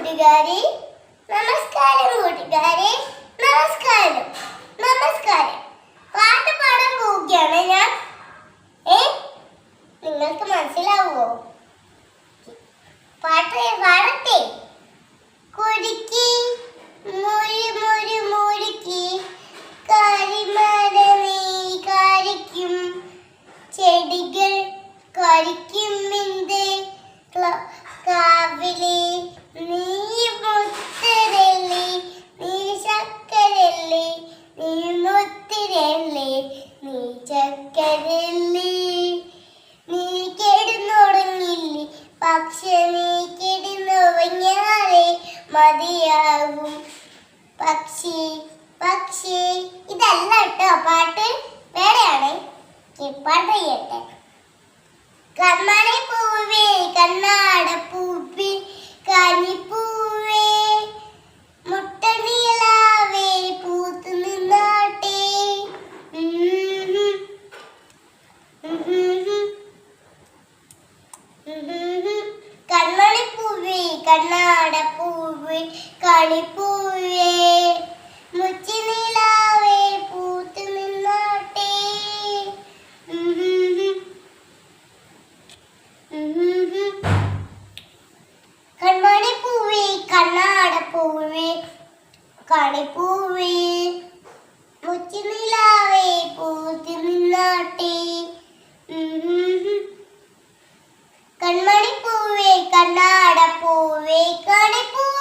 കൂട്ടുകാരെ, നമസ്കാരം കൂട്ടുകാരെ, നമസ്കാരം നമസ്കാരം. പാട്ട് പാടാൻ പോവുകയാണ് ഞാൻ. നിങ്ങൾക്ക് മനസ്സിലാവോ? പാട്ട് പാടട്ടെ. കുരുക്കി മുരി മുരി മുരുക്കി കരിമരമേ കരിക്കും ചെടികൾ കരിക്കും നിന്റെ കാവിലെ നീ മുത്തരല്ലേ, നീ ചക്കരല്ലേ, നീ മുത്തിരല്ലേ, നീ ചക്കരല്ലേ. നീ കിടന്നുറങ്ങില്ലേ, പക്ഷെ നീ കിടന്നുറങ്ങിയാലേ മതിയാകും പക്ഷി പക്ഷി. ഇതല്ല കേട്ടോ പാട്ട്, വേറെയാണ്. പാട്ട് ചെയ്യട്ടെ. കൺമണി പൂവേ കണ്ണാട പൂവേ കനിപ്പൂവേ മുട്ടനിലാവേ പൂത്തു നിന്നാട്ടെ. കൺമണി പൂവേ കണ്ണാട പൂവേ കണിപ്പൂവേ മുച്ചിനിലാവേ പൂത്തു നിന്നാട്ടെ. കൺമണി പൂവേ കണ്ണാട പൂവേ കണിപ്പൂവേ മുച്ചിനിലാവേ പൂത്തു നിന്നാട്ടെ. കൺമണി പൂവേ കണ്ണാട പൂവേ കണിപ്പൂവേ